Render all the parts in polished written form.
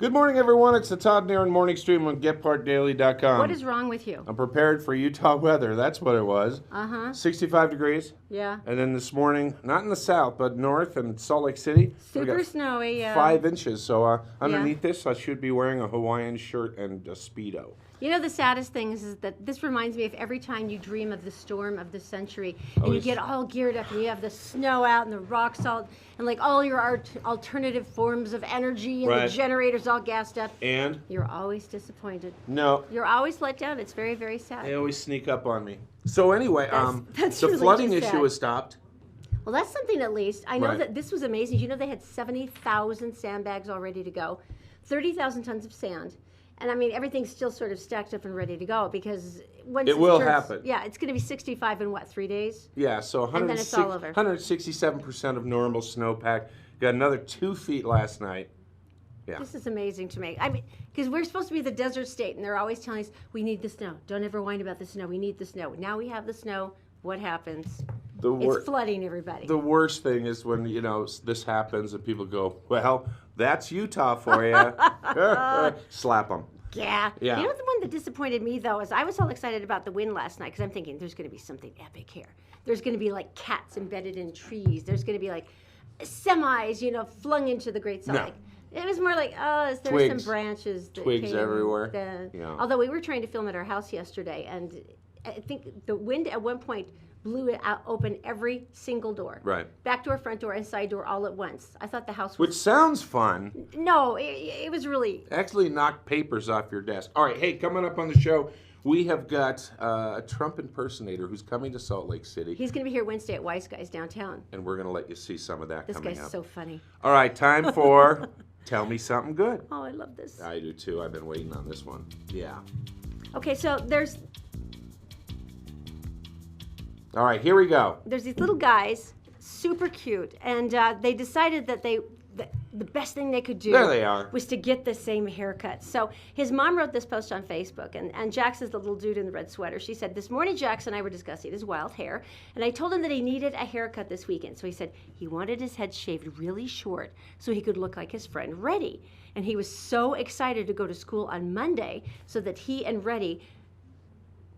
Good morning, everyone. It's the Todd and Erin morning stream on GephartDaily.com. What is wrong with you? I'm prepared for Utah weather. That's what it was. 65 degrees. Yeah. And then this morning, not in the south, but north and Salt Lake City. Super snowy, yeah. 5 inches. So underneath this, I should be wearing a Hawaiian shirt and a Speedo. You know, the saddest thing is that this reminds me of every time you dream of the storm of the century and you get all geared up and you have the snow out and the rock salt and like all your alternative forms of energy and the generators all gassed up. And? You're always disappointed. No. You're always let down. It's very, very sad. They always sneak up on me. So anyway, that's the really flooding just issue sad. was stopped. Well, that's something at least. I know that this was amazing. You know, they had 70,000 sandbags all ready to go, 30,000 tons of sand. And I mean, everything's still sort of stacked up and ready to go because once it will happen. Yeah, it's going to be 65 in what, 3 days? Yeah, so and then it's all over. 167% of normal snowpack. Got another 2 feet last night. Yeah. This is amazing to me. I mean, because we're supposed to be the desert state, and they're always telling us we need the snow. Don't ever whine about the snow. We need the snow. Now we have the snow. What happens? It's flooding everybody. The worst thing is when, you know, this happens and people go, well, that's Utah for you. Slap them. Yeah. You know, the one that disappointed me, though, is I was all excited about the wind last night because I'm thinking there's going to be something epic here. There's going to be like cats embedded in trees. There's going to be like semis, you know, flung into the Great Salt Lake. It was more like, there were some branches. Twigs everywhere. Although we were trying to film at our house yesterday, and I think the wind at one point blew it out, open every single door. Right. Back door, front door, and side door all at once. I thought the house was... Which sounds fun. No, it was really... Actually knocked papers off your desk. All right, hey, coming up on the show, we have got a Trump impersonator who's coming to Salt Lake City. He's going to be here Wednesday at Wiseguys downtown. And we're going to let you see some of that coming up. This guy's so funny. All right, time for Tell Me Something Good. Oh, I love this. I do too. I've been waiting on this one. Yeah. Okay, so there's... All right, here we go. There's these little guys, super cute, and they decided that the best thing they could do was to get the same haircut. So his mom wrote this post on Facebook, and Jax is the little dude in the red sweater. She said, this morning Jax and I were discussing his wild hair, and I told him that he needed a haircut this weekend. So he said he wanted his head shaved really short so he could look like his friend Reddy. And he was so excited to go to school on Monday so that he and Reddy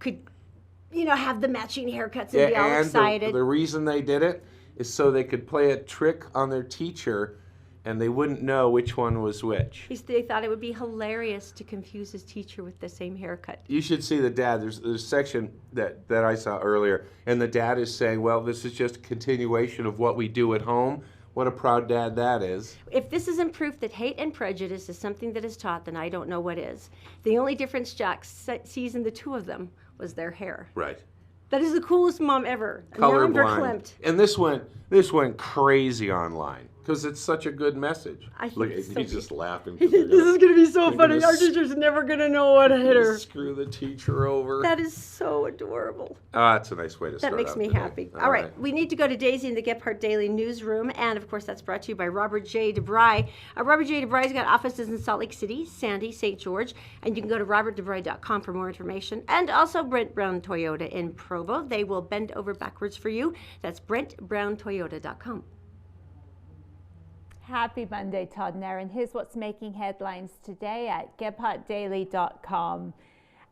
could... you know, have the matching haircuts and be all excited. The reason they did it is so they could play a trick on their teacher and they wouldn't know which one was which. They thought it would be hilarious to confuse his teacher with the same haircut. You should see the dad. There's a section that I saw earlier, and the dad is saying, well, this is just a continuation of what we do at home. What a proud dad that is. If this isn't proof that hate and prejudice is something that is taught, then I don't know what is. The only difference Jack sees in the two of them was their hair. Right. That is the coolest mom ever. Colorblind. And this went crazy online because it's such a good message. Look, he's just laughing. This is going to be so funny. Our teacher's never going to know what hit her. Screw the teacher over. That is so adorable. That's a nice way to start. That makes me happy. All right. We need to go to Daisy in the Gephardt Daily newsroom. And, of course, that's brought to you by Robert J. DeBry. Robert J. DeBry's got offices in Salt Lake City, Sandy, St. George. And you can go to robertdebry.com for more information. And also Brent Brown Toyota in Provo. They will bend over backwards for you. That's brentbrowntoyota.com. Happy Monday, Todd and Erin. Here's what's making headlines today at GephartDaily.com.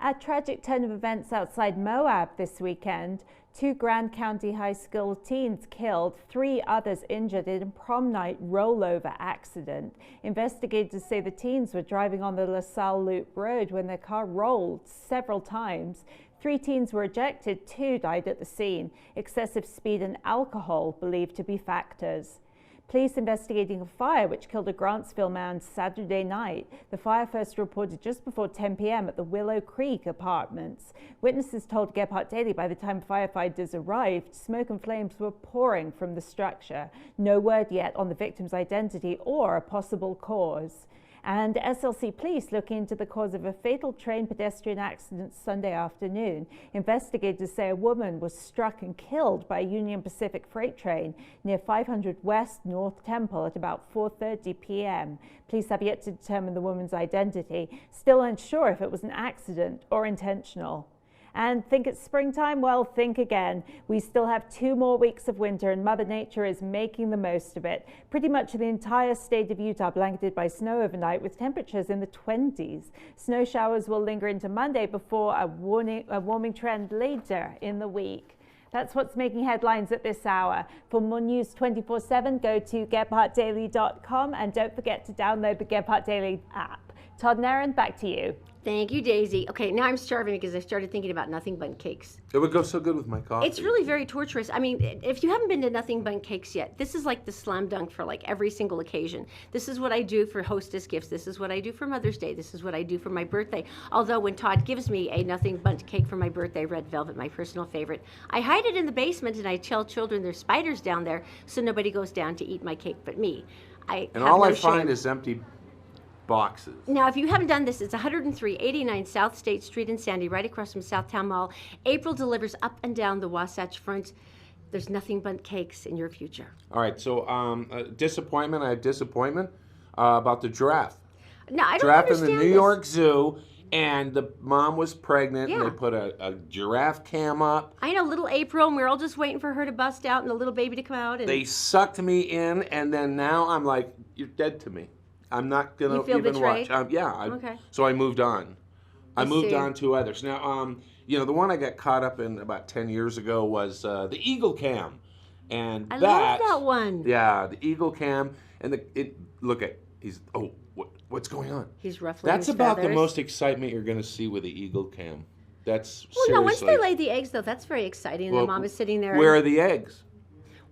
A tragic turn of events outside Moab this weekend. 2 Grand County high school teens killed, 3 others injured in a prom night rollover accident. Investigators say the teens were driving on the LaSalle Loop Road when their car rolled several times. 3 teens were ejected, 2 died at the scene. Excessive speed and alcohol believed to be factors. Police investigating a fire which killed a Grantsville man Saturday night. The fire first reported just before 10 p.m. at the Willow Creek apartments. Witnesses told Gephardt Daily by the time firefighters arrived, smoke and flames were pouring from the structure. No word yet on the victim's identity or a possible cause. And SLC police looking into the cause of a fatal train pedestrian accident Sunday afternoon. Investigators say a woman was struck and killed by a Union Pacific freight train near 500 West North Temple at about 4:30 p.m. Police have yet to determine the woman's identity, still unsure if it was an accident or intentional. And think it's springtime? Well, think again. We still have 2 more weeks of winter and Mother Nature is making the most of it. Pretty much the entire state of Utah blanketed by snow overnight with temperatures in the 20s. Snow showers will linger into Monday before a warming trend later in the week. That's what's making headlines at this hour. For more news 24/7, go to GephardtDaily.com and don't forget to download the Gephardt Daily app. Todd and Erin, back to you. Thank you, Daisy. Okay, now I'm starving because I started thinking about Nothing Bundt Cakes. It would go so good with my coffee. It's really very torturous. I mean, if you haven't been to Nothing Bundt Cakes yet, this is like the slam dunk for like every single occasion. This is what I do for hostess gifts. This is what I do for Mother's Day. This is what I do for my birthday. Although when Todd gives me a Nothing Bundt Cake for my birthday, red velvet, my personal favorite, I hide it in the basement and I tell children there's spiders down there so nobody goes down to eat my cake but me. And all I find is empty boxes. Now, if you haven't done this, it's 10389 South State Street in Sandy, right across from Southtown Mall. April delivers up and down the Wasatch Front. There's Nothing Bundt Cakes in your future. All right, so disappointment. I have disappointment about the giraffe. No, I don't giraffe understand in the New York Zoo, and the mom was pregnant, and they put a giraffe cam up. I know, little April, and we're all just waiting for her to bust out and the little baby to come out. And they sucked me in, and then now I'm like, you're dead to me. I'm not going to even betrayed? watch. Okay. So I moved on. I moved see. on to others. Now, the one I got caught up in about 10 years ago was the Eagle Cam. And I love that one. Yeah, the Eagle Cam. And what's going on? He's ruffling That's his about feathers. the most excitement you're going to see with the Eagle Cam. That's Well, seriously. no, once they lay the eggs, though, that's very exciting. Well, the mom is sitting there. Where are the eggs?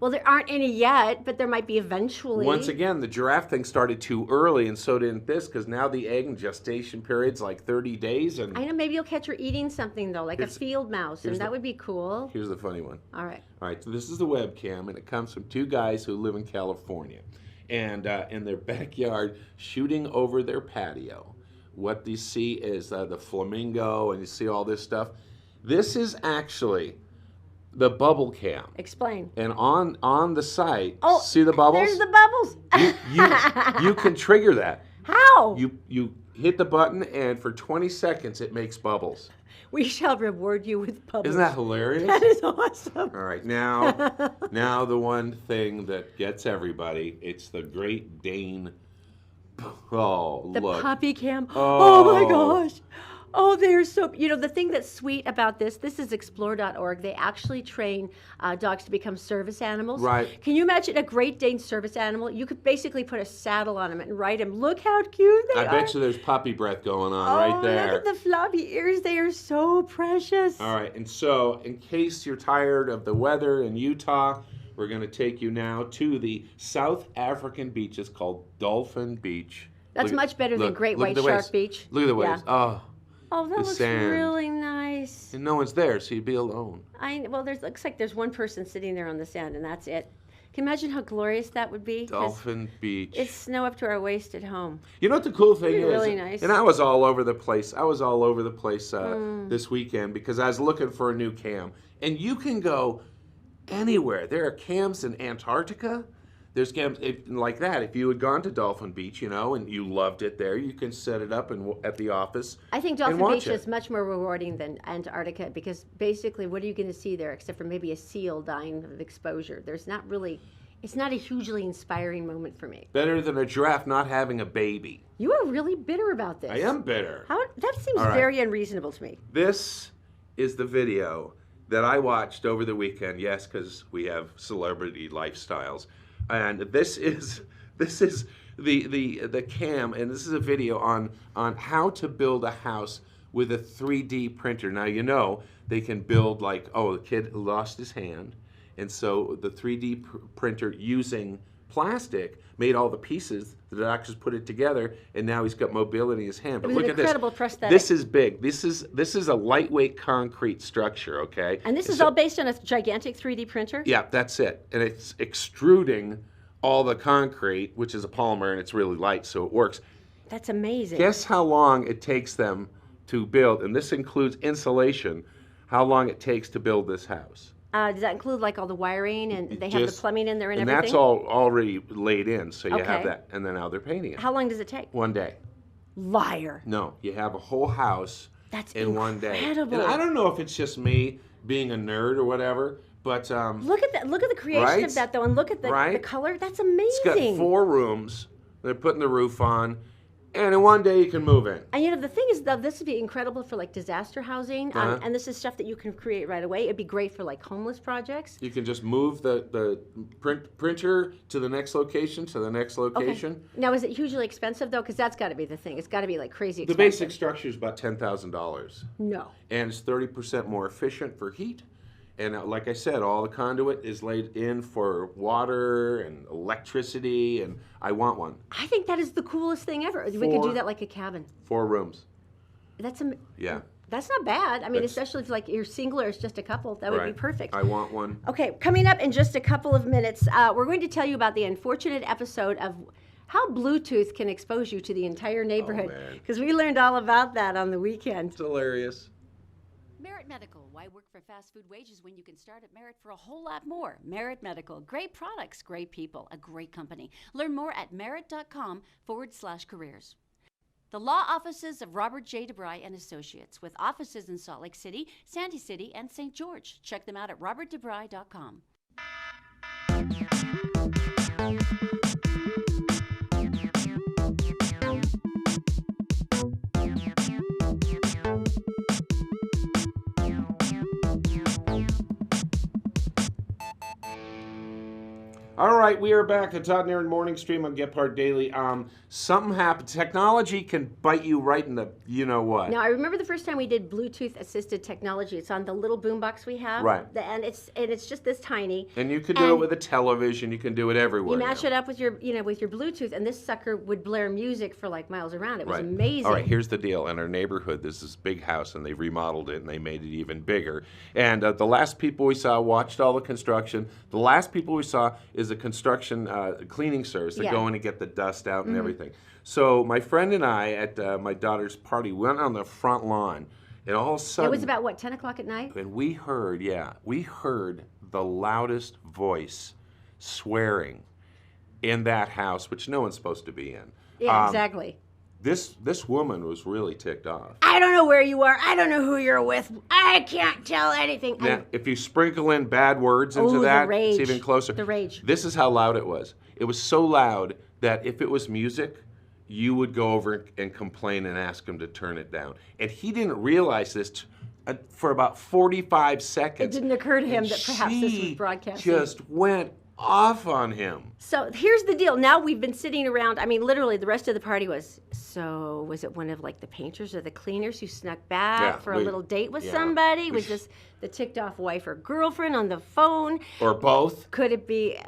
Well, there aren't any yet, but there might be eventually. Once again, the giraffe thing started too early, and so didn't this, because now the egg and gestation period's like 30 days. And I know, maybe you'll catch her eating something, though, like a field mouse, and that would be cool. Here's the funny one. All right. All right, so this is the webcam, and it comes from 2 guys who live in California. And in their backyard, shooting over their patio. What you see is the flamingo, and you see all this stuff. This is actually the bubble cam. Explain. And on the site, oh, see the bubbles? There's the bubbles. You can trigger that. How? You hit the button, and for 20 seconds, it makes bubbles. We shall reward you with bubbles. Isn't that hilarious? That is awesome. All right, now the one thing that gets everybody, it's the Great Dane. Oh, the look. puppy cam. Oh my gosh. Oh, they're so, the thing that's sweet about this is explore.org. They actually train dogs to become service animals. Right. Can you imagine a Great Dane service animal? You could basically put a saddle on him and ride him. Look how cute they are. I bet you there's puppy breath going on right there. Look at the floppy ears. They are so precious. All right, and so in case you're tired of the weather in Utah, we're going to take you now to the South African beach. It's called Dolphin Beach. That's much better than Great White Shark Beach. Look at the waves. Yeah. Oh, that looks sand. really nice. And no one's there, so you'd be alone. Looks like there's one person sitting there on the sand, and that's it. Can you imagine how glorious that would be? Dolphin Beach. It's snow up to our waist at home. You know what the cool thing is? Really nice. And I was all over the place. This weekend because I was looking for a new cam. And you can go anywhere. There are cams in Antarctica. There's cams like that. If you had gone to Dolphin Beach, and you loved it there, you can set it up at the office. I think Dolphin Beach is much more rewarding than Antarctica because basically, what are you going to see there except for maybe a seal dying of exposure? It's not a hugely inspiring moment for me. Better than a giraffe not having a baby. You are really bitter about this. I am bitter. That seems very unreasonable to me. This is the video that I watched over the weekend. Yes, because we have celebrity lifestyles. And this is the cam, and this is a video on how to build a house with a 3D printer. Now they can build the kid lost his hand, and so the 3D printer using plastic made all the pieces. The doctors put it together, and now he's got mobility in his hand. But look at this! Incredible prosthetic. This is big. This is a lightweight concrete structure. Okay. And this is all based on a gigantic 3D printer. Yeah, that's it. And it's extruding all the concrete, which is a polymer, and it's really light, so it works. That's amazing. Guess how long it takes them to build, and this includes insulation. How long it takes to build this house? Does that include all the wiring and they have the plumbing in there and everything? And that's all already laid in, so you have Okay. that. And then now they're painting it. How long does it take? 1 day. Liar. No, you have a whole house That's in one day. incredible. And I don't know if it's just me being a nerd or whatever, but look at that. Look at the creation of that, though, and look at the color. That's amazing. It's got 4 rooms. They're putting the roof on, and in one day you can move in. And the thing is, though, this would be incredible for like disaster housing, and this is stuff that you can create right away. It'd be great for like homeless projects. You can just move the printer to the next location, Okay. Now, is it hugely expensive though? Because that's got to be the thing. It's got to be like crazy expensive. The basic structure is about $10,000. No. And it's 30% more efficient for heat. And like I said, all the conduit is laid in for water and electricity, and I want one. I think that is the coolest thing ever. We could do that like a cabin. 4 rooms. That's Yeah. That's not bad. I mean, especially if like you're single or it's just a couple, that would be perfect. I want one. Okay, coming up in just a couple of minutes, we're going to tell you about the unfortunate episode of how Bluetooth can expose you to the entire neighborhood. Because we learned all about that on the weekend. It's hilarious. Merit Medical. Why work for fast food wages when you can start at Merit for a whole lot more? Merit Medical. Great products, great people, a great company. Learn more at merit.com/careers. The law offices of Robert J. DeBry and Associates, with offices in Salt Lake City, Sandy City, and St. George. Check them out at robertdebry.com. All right, we are back at Todd and Erin Morning Stream on Gephardt Daily. Something happened. Technology can bite you right in the you-know-what. Now, I remember the first time we did Bluetooth-assisted technology. It's on the little boombox we have. Right. And it's just this tiny. And you can do it with a television. You can do it everywhere. You match it up with your Bluetooth, and this sucker would blare music for like miles around. It was amazing. All right, here's the deal. In our neighborhood, there's this big house, and they remodeled it, and they made it even bigger. And the last people we saw watched all the construction. The last people we saw is the construction cleaning service. They go in and get the dust out and everything. So my friend and I, at my daughter's party, went on the front lawn, and all of a sudden... It was about, what, 10 o'clock at night? And we heard the loudest voice swearing in that house, which no one's supposed to be in. Yeah, exactly. This woman was really ticked off. I don't know where you are. I don't know who you're with. I can't tell anything. Now, if you sprinkle in bad words into that, it's even closer. The rage. This is how loud it was. It was so loud that if it was music, you would go over and complain and ask him to turn it down. And he didn't realize this for about 45 seconds. It didn't occur to him that perhaps this was broadcasting. Just went off on him. So here's the deal. Now we've been sitting around. I mean, literally, the rest of the party was. So was it one of like the painters or the cleaners who snuck back for a little date with somebody? Was this the ticked off wife or girlfriend on the phone? Or both? Could it be?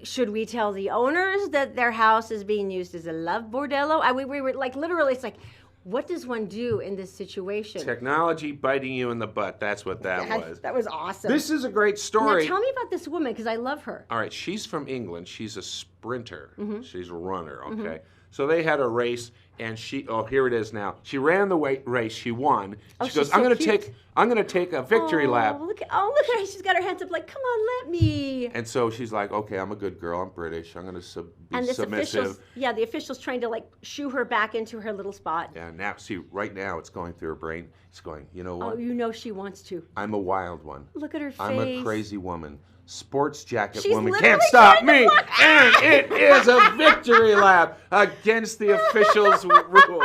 Should we tell the owners that their house is being used as a love bordello? We were like, literally, it's like, what does one do in this situation? Technology biting you in the butt. That's what that was. That was awesome. This is a great story. Now tell me about this woman, because I love her. All right, she's from England. She's a sprinter. She's a runner, okay? So they had a race, and here it is now. She ran the race. She won. She goes, I'm going to take a victory lap. Look at her. She's got her hands up like, come on, let me. And so she's like, okay, I'm a good girl. I'm British. I'm going to be submissive. The official's trying to like shoo her back into her little spot. Yeah, now, see, right now it's going through her brain. It's going, you know what? Oh, you know she wants to. I'm a wild one. Look at her face. I'm a crazy woman. Sports jacket She's woman can't stop me. And it is a victory lap against the officials' rule.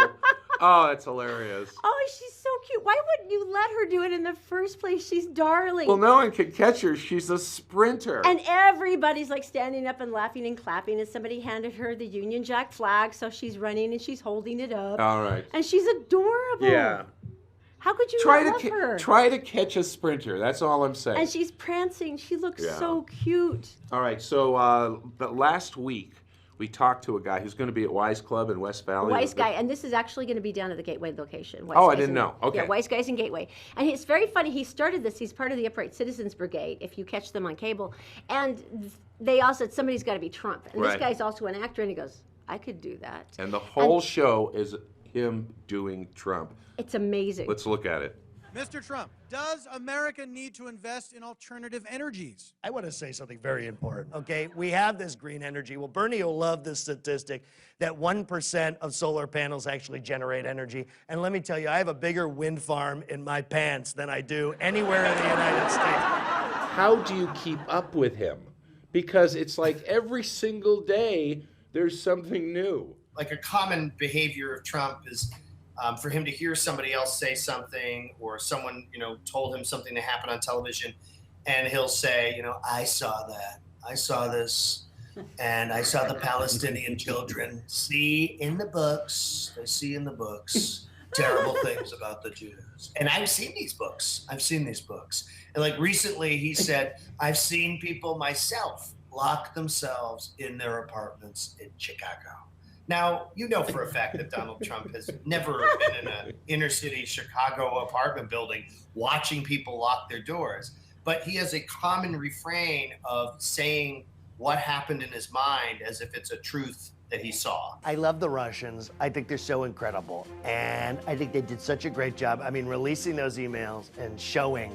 Oh, that's hilarious. Oh, she's so cute. Why wouldn't you let her do it in the first place? She's darling. Well, no one can catch her. She's a sprinter. And everybody's like standing up and laughing and clapping, and somebody handed her the Union Jack flag, so she's running and she's holding it up. All right. And she's adorable. Yeah. How could you not love her? Try to catch a sprinter. That's all I'm saying. And she's prancing. She looks so cute. All right. So last week, we talked to a guy who's going to be at Wise Club in West Valley. Wiseguy, and this is actually going to be down at the Gateway location. I didn't know. Okay. Yeah, Wiseguys in Gateway. And it's very funny. He started this. He's part of the Upright Citizens Brigade, if you catch them on cable. And they all said, somebody's got to be Trump. And this guy's also an actor, and he goes, I could do that. And the whole show is him doing Trump. It's amazing. Let's look at it. Mr. Trump, does America need to invest in alternative energies? I want to say something very important, okay? We have this green energy. Well, Bernie will love this statistic that 1% of solar panels actually generate energy. And let me tell you, I have a bigger wind farm in my pants than I do anywhere in the United States. How do you keep up with him? Because it's like every single day there's something new. Like a common behavior of Trump is for him to hear somebody else say something, or someone, told him something that happened on television, and he'll say, I saw that. I saw this, and I saw the Palestinian children see in the books. They see in the books terrible things about the Jews. And I've seen these books. And like recently he said, I've seen people myself lock themselves in their apartments in Chicago. Now, for a fact that Donald Trump has never been in an inner city Chicago apartment building watching people lock their doors. But he has a common refrain of saying what happened in his mind as if it's a truth that he saw. I love the Russians. I think they're so incredible. And I think they did such a great job. I mean, releasing those emails and showing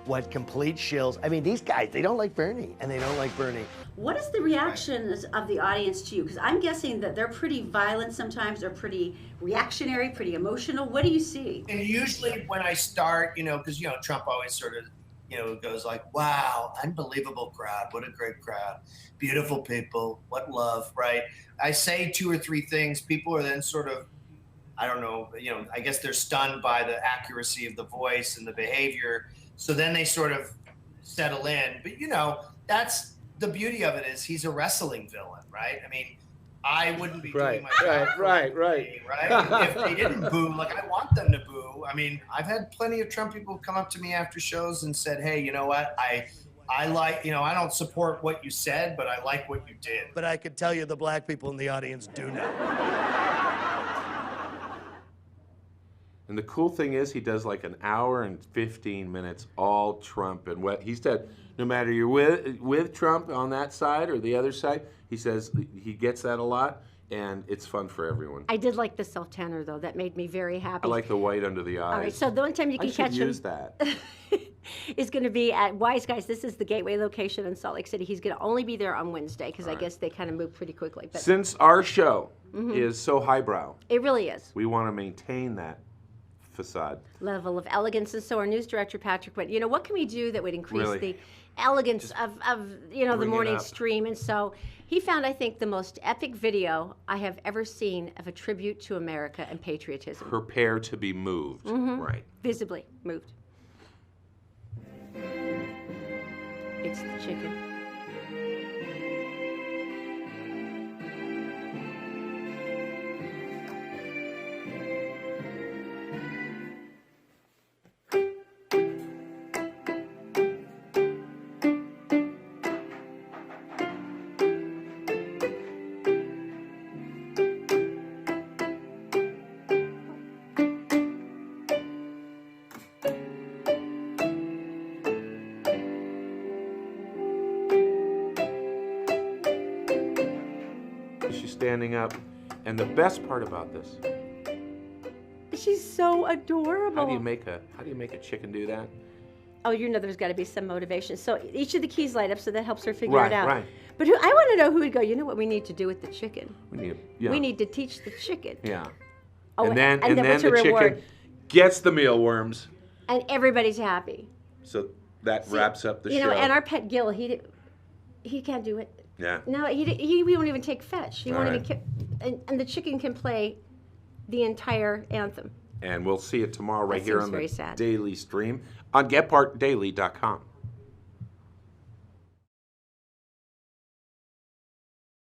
what complete shills. I mean, these guys, they don't like Bernie, and they don't like Bernie. What is the reactions of the audience to you? Because I'm guessing that they're pretty violent sometimes, they're pretty reactionary, pretty emotional. What do you see? And usually when I start, because, Trump always sort of, goes like, wow, unbelievable crowd. What a great crowd. Beautiful people. What love, right? I say 2 or 3 things. People are then sort of, I don't know, I guess they're stunned by the accuracy of the voice and the behavior. So then they sort of settle in. But, that's the beauty of it, is he's a wrestling villain, right? I mean, I wouldn't be doing my job. Right? If they didn't boo, like I want them to boo. I mean, I've had plenty of Trump people come up to me after shows and said, hey, you know what? I like, I don't support what you said, but I like what you did. But I could tell you the black people in the audience do know. And the cool thing is he does like an hour and 15 minutes all Trump. And what he said, no matter you're with Trump on that side or the other side, he says he gets that a lot, and it's fun for everyone. I did like the self-tanner, though. That made me very happy. I like the white under the eyes. All right, so the only time you can catch him use that. is going to be at Wiseguys. This is the gateway location in Salt Lake City. He's going to only be there on Wednesday because I guess they kind of move pretty quickly. But since our show is so highbrow, it really is. We want to maintain that facade. Level of elegance. And so our news director, Patrick, went, what can we do that would increase the elegance of the morning stream? And so he found, I think, the most epic video I have ever seen of a tribute to America and patriotism. Prepare to be moved. Right. Visibly moved. It's the chicken. She's standing up, and the best part about this, she's so adorable. How do you make a chicken do that? Oh, there's got to be some motivation. So each of the keys light up, so that helps her figure it out. Right. But I want to know who would go, what we need to do with the chicken? We need to teach the chicken. Yeah. Oh, and then what's the her reward? chicken gets the mealworms. And everybody's happy. So that wraps up the show. And our pet Gil, he can't do it. Yeah. No, he won't even take fetch. He won't even. And the chicken can play the entire anthem. And we'll see it tomorrow right here on the sad. Daily Stream on GephartDaily.com.